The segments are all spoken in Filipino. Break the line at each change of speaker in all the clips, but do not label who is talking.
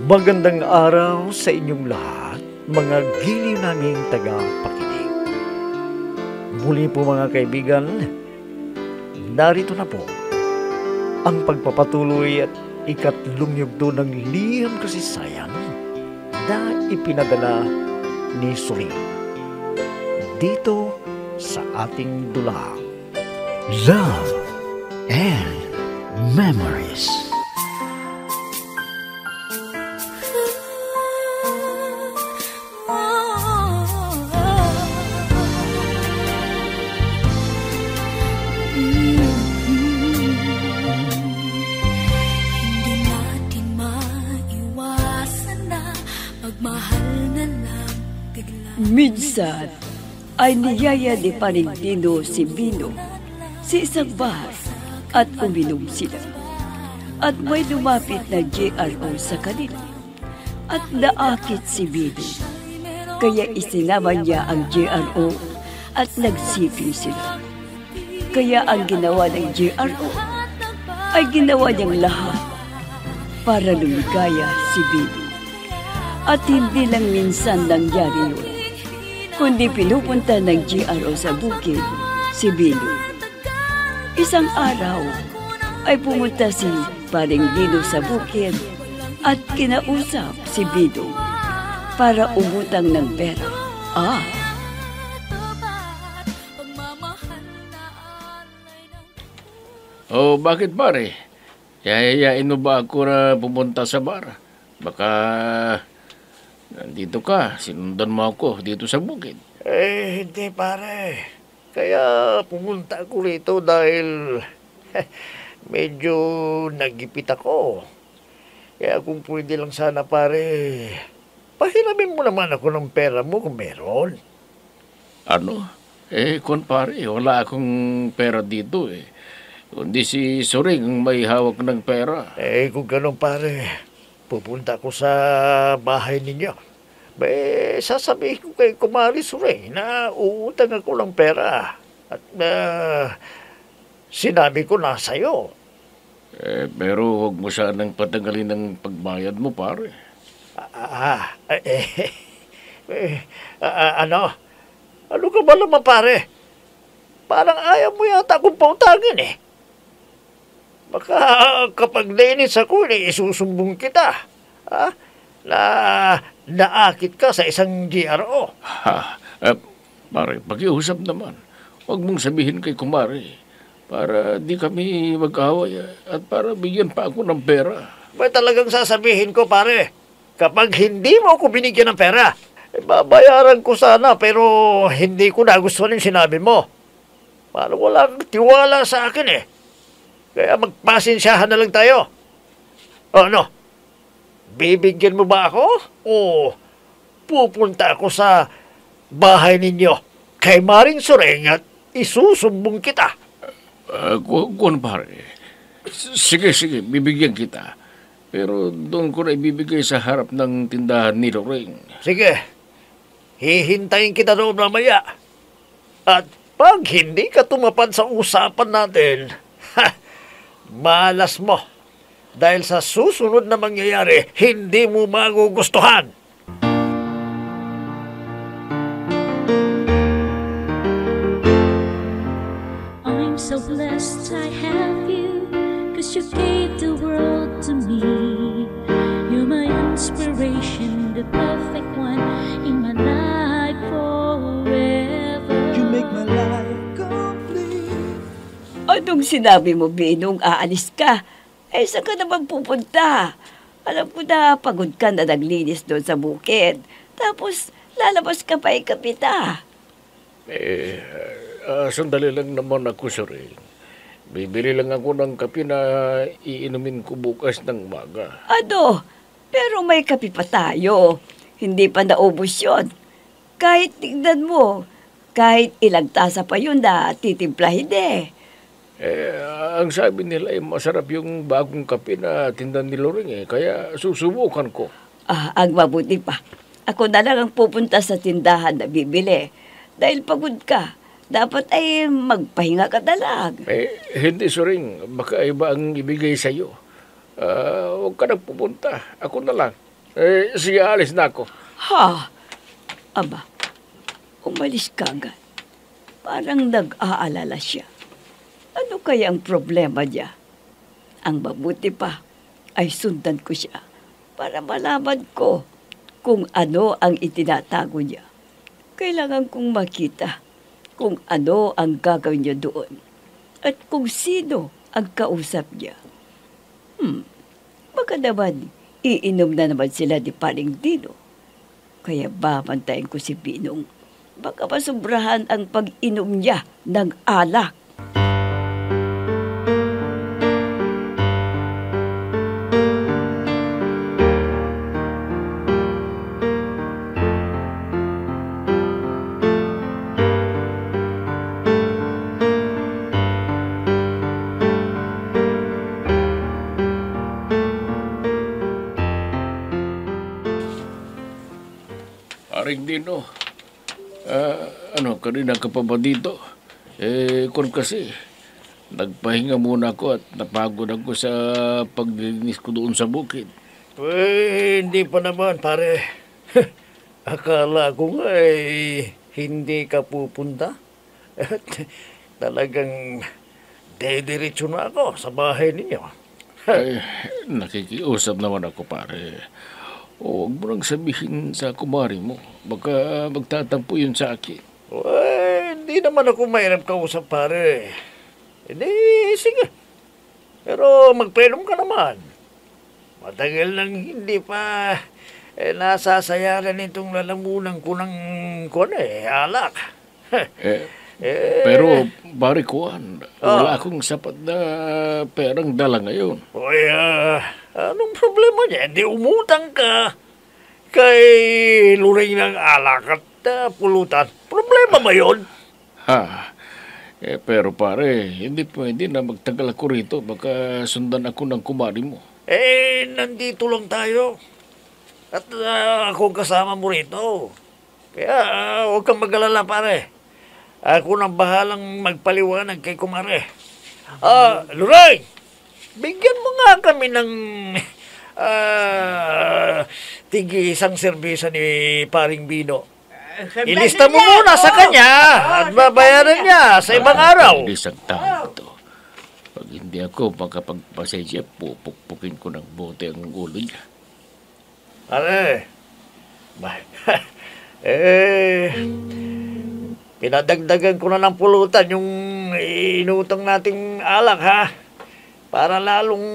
Magandang araw sa inyong lahat, mga giliw naming taga-pakinig. Muli po mga kaibigan, narito na po ang pagpapatuloy at ikatlong yugto ng liham kasaysayan na ipinadala ni Suling dito sa ating dulang Love and Memories.
Minsan ay niyaya ni Panindino si Bino sa isang bar at uminom sila. At may lumapit na GRO sa kanila at naakit si Bino. Kaya isinama niya ang GRO at nagsiping sila. Kaya ang ginawa ng GRO ay ginawa niyang lahat para lumigaya si Bino. At hindi lang minsan nangyari yun, kundi pinupunta ng GRO sa bukid si Bino. Isang araw ay pumunta si Paring Bino sa bukid at kinausap si Bino para umutang ng pera.
Oh, bakit pare? Yayayain mo ba ako na pumunta sa bar? Baka nandito ka, sinundan mo ako dito sa bukid.
Hindi pare. Kaya pumunta ako rito dahil medyo nagipit ako. Kaya kung pwede lang sana pare, pahiramin mo naman ako ng pera mo kung meron.
Ano? Kung pare, wala akong pera dito eh. Kundi si Suring ang may hawak ng pera.
Kung ganun pare, pupunta ako sa bahay ninyo. Sasabihin ko kay Kumari Suring na uutang ako ng pera. At sinabi ko na sa'yo.
Pero huwag mo sanang patagalin ang pagbayad mo, pare.
Ano? Ano ka ba naman, pare? Parang ayaw mo yata akong pautangin eh. Baka kapag nainis ako, isusumbong kita. Naakit ka sa isang GRO.
Pare, pakiusap naman. Huwag mong sabihin kay Kumari para di kami mag-away at para bigyan pa ako ng pera.
May talagang sasabihin ko, pare. Kapag hindi mo ako binigyan ng pera, babayaran ko sana pero hindi ko nagustuhan yung sinabi mo. Parang wala kang tiwala sa akin eh. Kaya magpasensyahan na lang tayo. Ano? Bibigyan mo ba ako? O pupunta ako sa bahay ninyo kay Maring Suring at isusumbong kita?
Kung pare, sige, bibigyan kita. Pero doon ko na ibibigay sa harap ng tindahan ni Loring.
Sige, hihintayin kita doon mamaya. At pag hindi ka tumapad sa usapan natin, malas mo. Dahil sa susunod na mangyayari, hindi mo magugustuhan.
I'm so blessed I have you, 'cause you gave the world to me. You're my inspiration, the perfect one in my life forever.
You make my life complete.
Anong sinabi mo, Binong, aalis ka? Saan ka naman pupunta? Alam ko na pagod ka na naglinis doon sa bukid. Tapos lalabas ka pa ikapita.
Sandali lang naman ako, Suring. Bibili lang ako ng kape na iinumin ko bukas ng umaga.
Ano? Pero may kape pa tayo. Hindi pa naubos yun. Kahit tignan mo, kahit ilang tasa pa yun na titimplahin eh.
Ang sabi nila ay masarap yung bagong kape na tindahan ni Loring kaya susubukan ko.
Ang mabuti pa. Ako na lang ang pupunta sa tindahan na bibili. Dahil pagod ka, dapat ay magpahinga ka na lang.
Hindi, Suring. Baka iba ang ibigay sa'yo. Huwag ka nang pupunta. Ako na lang. Sige, alis na ako.
Ha? Aba, umalis ka agad. Parang nag-aalala siya. Ano kaya ang problema niya? Ang mabuti pa ay sundan ko siya para malaman ko kung ano ang itinatago niya. Kailangan kong makita kung ano ang gagawin niya doon at kung sino ang kausap niya. Baka naman iinom na naman sila ni Paring Dino. Kaya babantayin ko si Binong. Baka masubrahan ang pag-inom niya ng alak.
Paring Dino, kanina ka pa ba dito? Kung kasi, nagpahinga muna ako at napagod ako sa paglilinis ko doon sa bukid.
Hindi pa naman, pare. Akala ko nga hindi ka pupunta. At talagang dediretso na ako sa bahay ninyo.
Nakikiusap naman ako, pare. Huwag mo nang sabihin sa kumari mo. Baka magtatampo yun sa akin.
Hindi naman ako mahirap kausap, pare. Hindi, sige. Pero magpainom ka naman. Matagal nang hindi pa nasasayaran itong lalamunan ko ng alak.
Pero, pare Kuan, wala akong sapat na perang dala ngayon.
Anong problema niya? Hindi umutang ka kay luring ng alak at pulutan. Problema ba yun?
Pero pare, hindi pwede na magtagal ako rito. Baka sundan ako ng kumari mo.
Nandito lang tayo. At ako kasama mo rito. Kaya huwag kang mag-alala, pare. Ako nang bahalang magpaliwanag kay kumare. Luray! Bigyan mo nga kami ng tig-isang serbisa ni Paring Bino. Ilista mo muna sa kanya at babayaran niya sa ibang araw.
Isang taon ito. Pag hindi ako makapagpasensya, pupukpukin ko ng bote ang ulo niya.
Pare, pinadagdagan ko na ng pulutan yung inutang nating alak, ha? Para lalong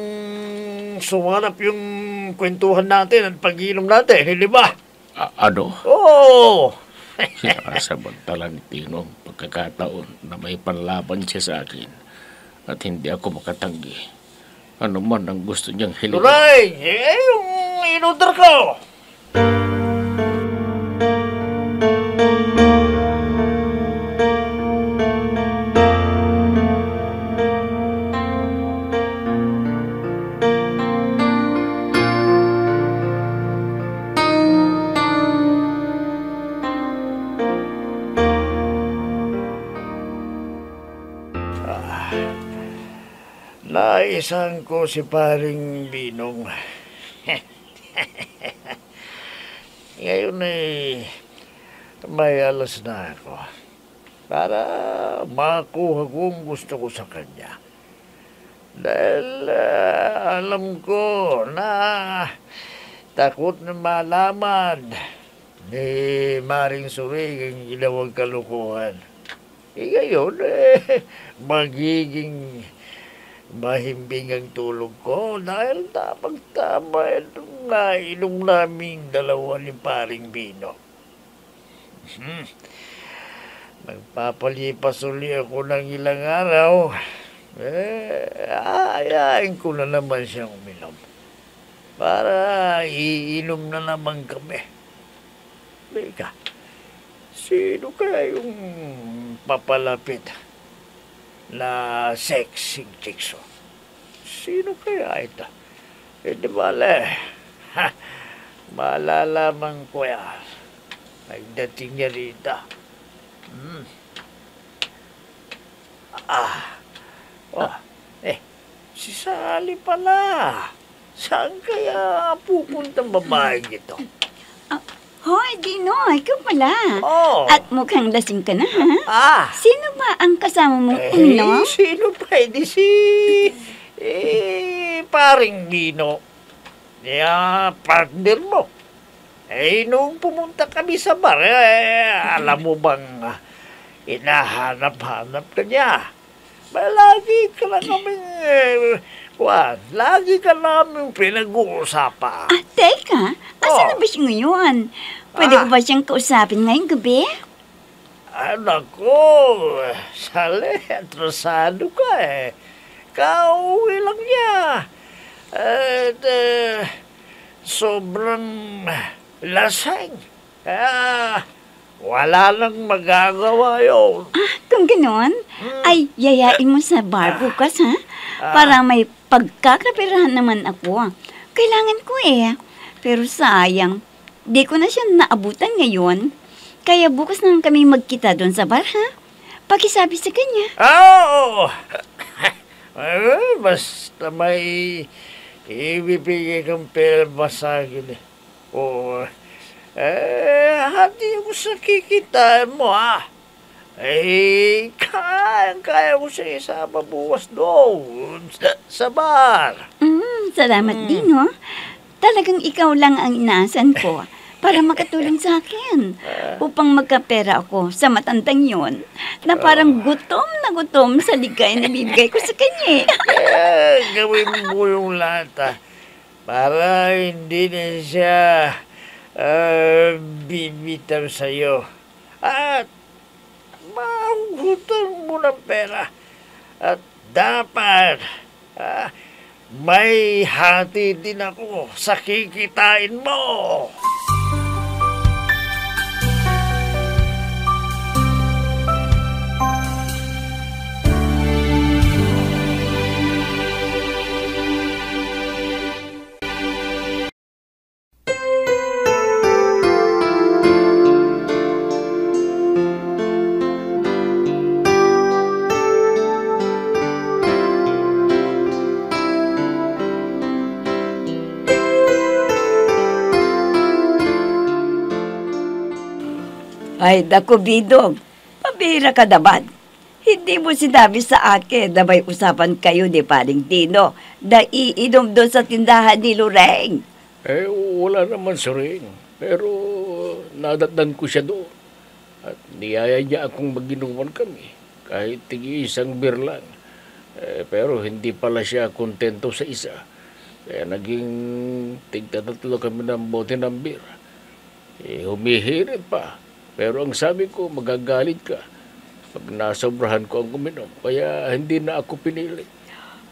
sumarap yung kwentuhan natin at pag-inom natin, hindi ba?
Ano?
Oo!
Sinasamantala ni Tino ang pagkakataon na may panlaban siya sa akin at hindi ako makatanggi. Ano man ang gusto niyang hilingin.
Turay! Yung inudar ko! Naisan ko si Paring Binong. Ngayon may alas na ako para makuha ko ang gusto ko sa kanya. Dahil alam ko na takot na malaman ni Maring Surig ang ginawang kalukuhan. Ngayon, magiging mahimbing ang tulog ko dahil tamang-tama itong nainom naming dalawa ni Paring Bino. Magpapalipas uli ako ng ilang araw. Ayain ko na naman siyang uminom para iinom na naman kami. Teka, sino kaya yung papalapit na sexy chicks? Sino kaya ito? Di bale. Malalaman ko yan. Pagdating niya rito. Si Sally pala. Saan kaya pupuntang babaeng ito?
Hoy, Dino, ikaw pala.
Oh.
At mukhang lasing ka na, ha?
Ah!
Sino ba ang kasama mong uminom?
Sino pa? Si... paring Bino. Partner mo. Nung pumunta kami sa bar, alam mo bang hinahanap-hanap ka niya? Lagi ka lang kaming... lagi ka namin pinag-uusapan.
Teka, asan na ba siya ngayon? Pwede ko ba siyang kausapin ngayong gabi?
Nako, Sale, atrasado ka Kauwi lang niya. At sobrang lasing. Wala nang magagawa yun.
Kung gano'n, ay yayain mo sa bar bukas, ha? Para may pagkakapirahan naman ako. Kailangan ko Pero sayang, di ko na siya naabutan ngayon. Kaya bukas na kami magkita doon sa bar, ha? Pakisabi sa kanya.
Oo! Basta may ibibigay kang pera sa akin Oo. Hati ko sa kikitaan mo, ha? Kaya ko siya isama bukas doon sa bar.
Salamat, Dino. Talagang ikaw lang ang inaasan ko para makatulong sa akin upang magkapera ako sa matandang yon na parang gutom na gutom sa ligay na bibigay ko sa kanya.
Gawin mo yung lahat, para hindi na siya bibitaw sa'yo. At mahugutan mo ng pera. At dapat may hati din ako sa kikitain mo.
Ay, dako, Bidong. Pabira ka naman. Hindi mo sinabi sa akin na may usapan kayo ni Paring Dino na iinom doon sa tindahan ni Loreng.
Wala naman, Soring. Pero nadatnan ko siya doon. At niyaya niya akong mag-inuman kami. Kahit tig-isang beer lang. Pero hindi pala siya kontento sa isa. Kaya naging tig-tatlo kami ng bote ng beer. Humihirit pa. Pero ang sabi ko, magagalit ka pag nasobrahan ko ang uminom. Kaya hindi na ako pinili.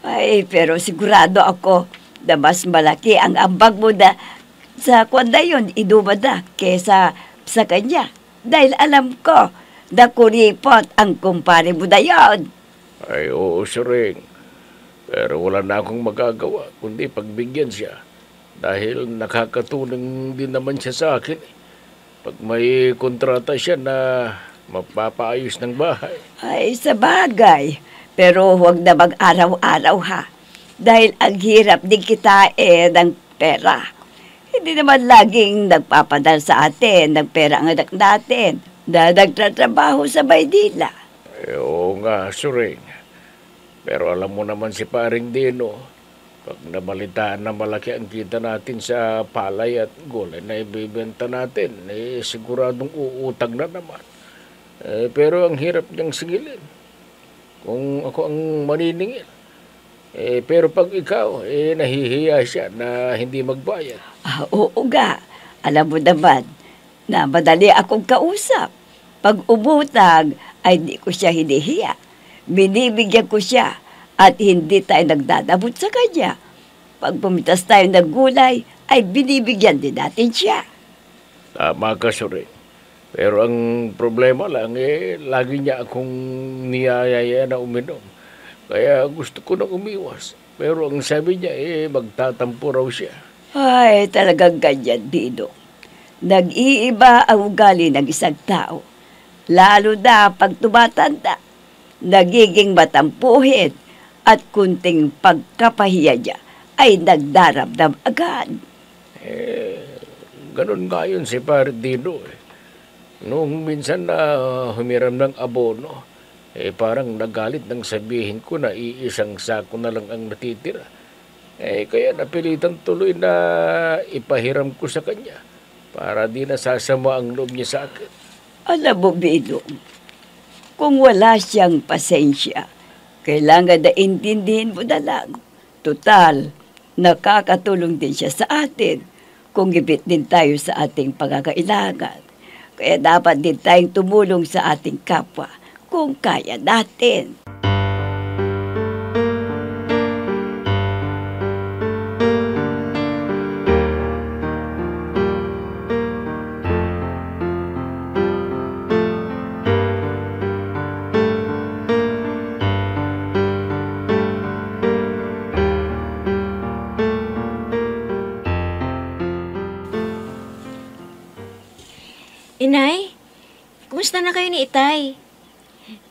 Ay, pero sigurado ako na mas malaki ang ambag mo na sa kwanda yun, idumada, kesa sa kanya. Dahil alam ko na kuripot ang kumpare mo na yun.
Ay, oo, Soring. Pero wala na akong magagawa, kundi pagbigyan siya. Dahil nakakatulong din naman siya sa akin. Pag may kontrata siya na mapapaayos ng bahay.
Ay, sa bagay. Pero huwag na mag-araw-araw, ha? Dahil ang hirap din kita ng pera. Hindi naman laging nagpapadal sa atin ng pera ang anak natin na nagtatrabaho sa Maynila.
Oo nga, Soring. Pero alam mo naman si Paring Dino, pag nabalitaan na malaki ang kita natin sa palay at gulay na ibibenta natin, siguradong uutang na naman. Pero ang hirap niyang singilin kung ako ang maniningil. Pero pag ikaw, nahihiya siya na hindi magbayad.
Oo nga. Alam mo naman na madali akong kausap. Pag umutang, ay di ko siya hinihiya. Binibigyan ko siya at hindi tayo nagdadabot sa kanya. Pag pumitas tayo ng gulay, ay binibigyan din natin siya.
Tama ka, Soring. Pero ang problema lang, lagi niya akong niyayaya na uminom. Kaya gusto ko nang umiwas. Pero ang sabi niya, magtatampo raw siya.
Ay, talagang ganyan, Dino. Nag-iiba ang ugali ng isang tao. Lalo na pag tumatanda, nagiging matampuhin at kunting pagkapahiya niya ay nagdaramdam agad.
Ganun nga yun si Pare Dino. Nung minsan na humiram ng abono, parang nagalit nang sabihin ko na iisang sako na lang ang natitira. Kaya napilitan tuloy na ipahiram ko sa kanya para di nasasama ang loob niya sa akin.
Alam mo, Bidong, kung wala siyang pasensya, kailangan na intindihin mo na lang. Total, nakakatulong din siya sa atin kung gibit din tayo sa ating pangangailangan. Kaya dapat din tayong tumulong sa ating kapwa kung kaya natin.
Inay, kumusta na kayo ni Itay?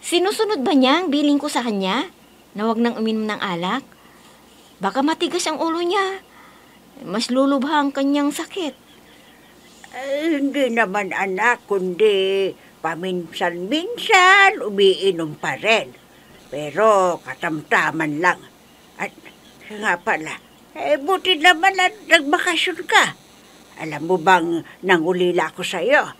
Sinusunod ba niya ang biling ko sa kanya na huwag nang uminom ng alak? Baka matigas ang ulo niya. Mas lulubha ang kanyang sakit.
Hindi naman anak, kundi paminsan-minsan umiinom pa rin. Pero katamtaman lang. At nga pala, buti naman na nagbakasyon ka. Alam mo bang nangulila ko sa'yo?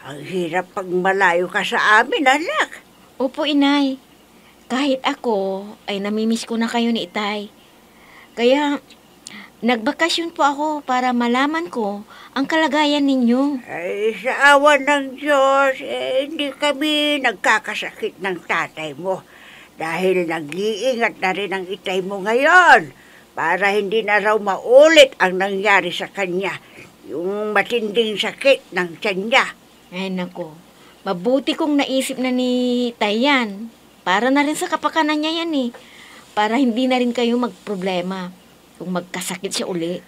Ang hirap pag malayo ka sa amin, anak.
Opo, Inay. Kahit ako, ay namimiss ko na kayo ni Itay. Kaya, nagbakasyon po ako para malaman ko ang kalagayan ninyo.
Ay, sa awa ng Diyos, hindi kami nagkakasakit ng tatay mo. Dahil nag-iingat na rin ang Itay mo ngayon para hindi na raw maulit ang nangyari sa kanya. Yung matinding sakit ng tiyan niya.
Ay, nako. Mabuti kong naisip na ni Tayan. Para na rin sa kapakanan niya yan eh. Para hindi na rin kayo magproblema kung magkasakit siya uli.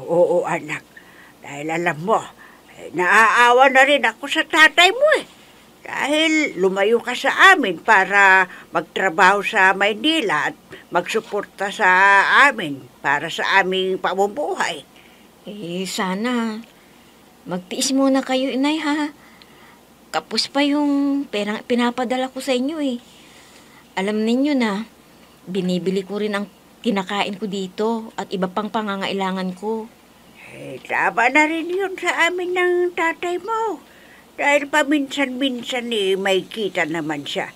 Oo, anak. Dahil alam mo, naaawa na rin ako sa tatay mo eh. Dahil lumayo ka sa amin para magtrabaho sa Maynila at magsuporta sa amin para sa aming pamumuhay.
Sana. Magtiis muna kayo, Inay, ha? Kapos pa yung perang pinapadala ko sa inyo, eh. Alam ninyo na, binibili ko rin ang kinakain ko dito at iba pang pangangailangan ko.
Tama na rin yun sa amin ng tatay mo. Dahil paminsan-minsan may kita naman siya.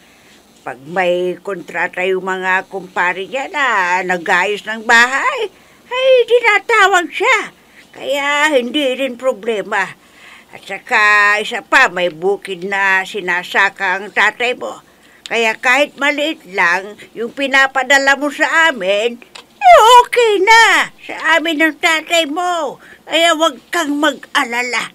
Pag may kontrata yung mga kumpare niya na nag-ayos ng bahay, ay tinatawag siya. Kaya hindi rin problema. At saka isa pa, may bukid na sinasaka ang tatay mo. Kaya kahit maliit lang, yung pinapadala mo sa amin, okay na sa amin ng tatay mo. Kaya huwag kang mag-alala.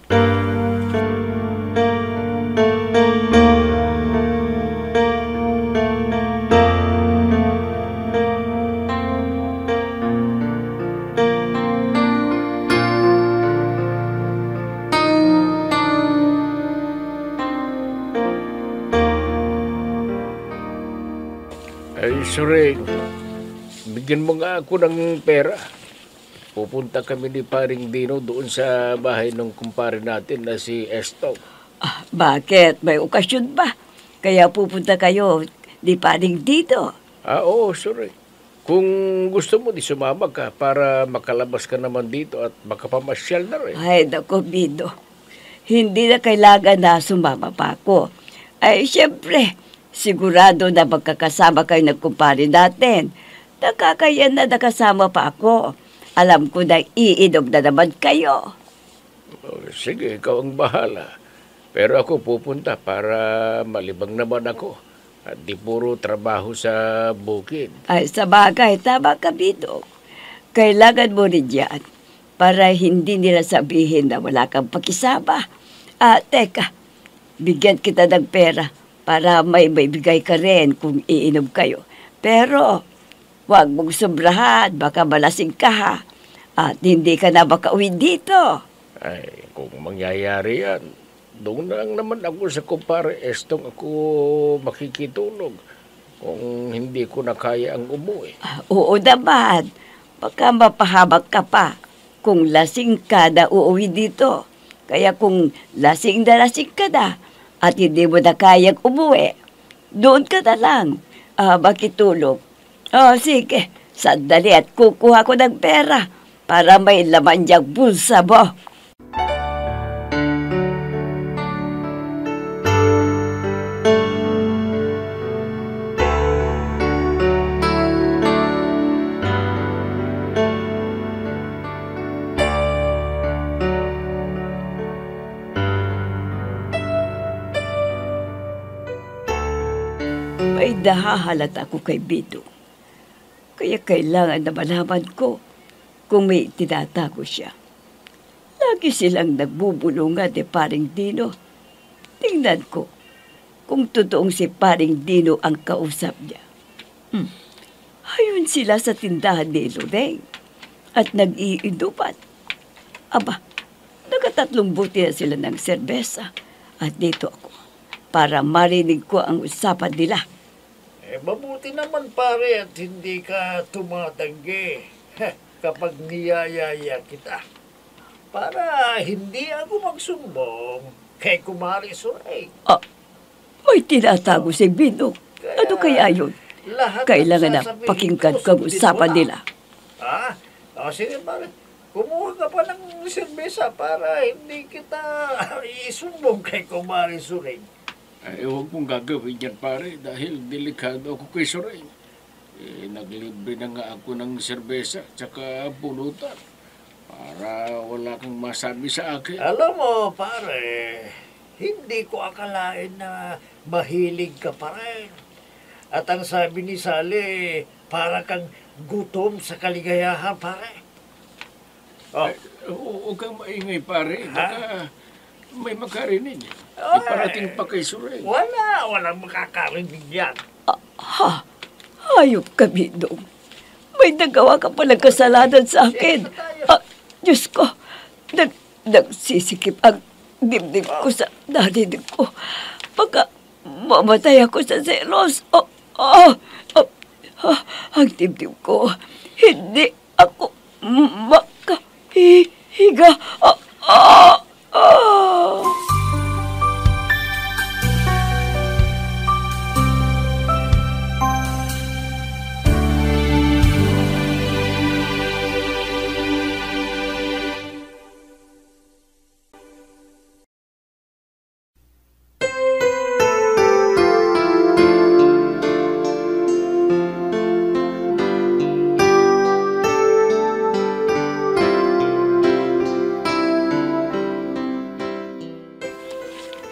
Suring, bigyan mo nga ako ng pera. Pupunta kami ni Paring Dino doon sa bahay ng kumpare natin na si Estong.
Bakit? May okasyon ba? Kaya pupunta kayo di Paring dito.
Oo, Suring. Kung gusto mo, di sumama ka para makalabas ka naman dito at makapamasyal na rin.
Ay, naku, Bido. Hindi na kailangan na sumama pa ako. Ay, siyempre, sigurado na magkakasama kayo ng kumpare natin. Nakakaya na nakasama pa ako. Alam ko na iinom na naman kayo.
Sige, ikaw ang bahala. Pero ako pupunta para malibang naman ako. At di puro trabaho sa bukid.
Ay, sa bagay, tama ka, Bido. Kailangan mo rin yan para hindi nila sabihin na wala kang pakisama. Teka, bigyan kita ng pera para may bigay ka rin kung iinom kayo. Pero, huwag mong sobrahan, baka malasing ka ha. At hindi ka na makauwi dito.
Ay, kung mangyayari yan, doon lang naman ako sa kumpare Estong ako makikitulog kung hindi ko na kaya ang umuwi.
Oo naman. baka mapahabak ka pa kung lasing ka na uuwi dito. Kaya kung lasing ka na at hindi mo na kayang umuwi, doon ka na lang. Makitulog. Sige, sandali at kukuha ko ng pera para may laman niyang bulsa mo. May nahahalata ako kay Bino. Kaya kailangan na malaman ko kung may tinatago siya. Lagi silang nagbubulungan ni Paring Dino. Tingnan ko kung totoong si Paring Dino ang kausap niya. Ayun sila sa tindahan ni Loreng at nag-iinuman. Aba, nagatatlong buti na sila ng serbesa at dito ako para marinig ko ang usapan nila.
Mabuti naman pare at hindi ka tumatanggi kapag niyayaya kita. Para hindi ako magsumbong kay Kumari Sureng.
May tinatago si Bino. Ano kaya yun? Kailangan na pakinggan ko ang usapan nila.
Sige pare. Kumuha ka pa ng serbesa para hindi kita isumbong kay Kumari Sureng.
Huwag mong gagawin yan, pare, dahil delikado ako kay Sureng. Naglibre na nga ako ng serbesa tsaka pulutan para wala kang masabi sa akin.
Alam mo, pare, hindi ko akalain na mahilig ka pa rin. At ang sabi ni Sally, para kang gutom sa kaligayahan, pare.
Huwag kang maingay, pare. Baka may makarinig. Iparating pa kay Sureng.
Walang makakarinig yan.
Hayop ka, Bino. May nagawa ka palang kasalanan sa akin. Diyos ko, nagsisikip ang dibdib ko sa narinig ko. Baka mamatay ako sa selos. Ang dibdib ko, hindi ako makahiga.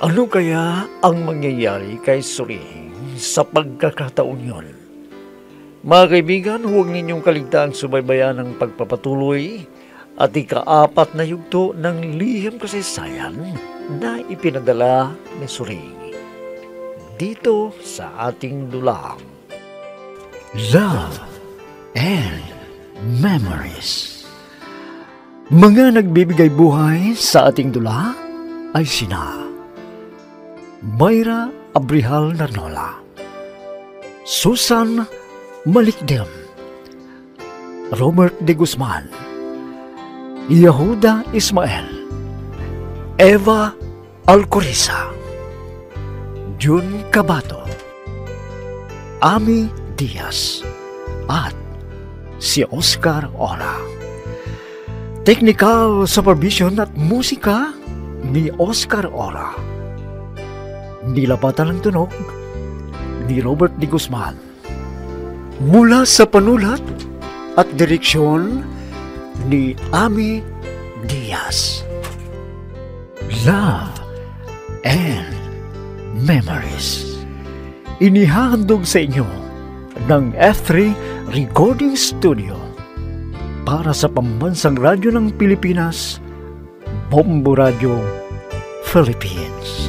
Ano kaya ang mangyayari kay Sureng sa pagkakataon yun? Mga kaibigan, huwag ninyong kaligtaang subaybayan ang pagpapatuloy at ika-4 na yugto ng lihim kasaysayan na ipinadala ni Sureng dito sa ating dulang Love and Memories. Mga nagbibigay buhay sa ating dula ay sina Mayra Abrihal Narnola, Susan Malikdem, Robert de Guzman, Yehuda Ismael, Eva Alcoriza, Jun Cabato, Ami Diaz, at si Oscar Ora. Technical supervision at musika ni Oscar Ora. Nilapatan ng tunog ni Robert de Guzman. Mula sa panulat at direksyon ni Ami Diaz. Love and Memories. Inihahandog sa inyo ng F3 Recording Studio para sa Pambansang Radyo ng Pilipinas, Bombo Radio, Philippines.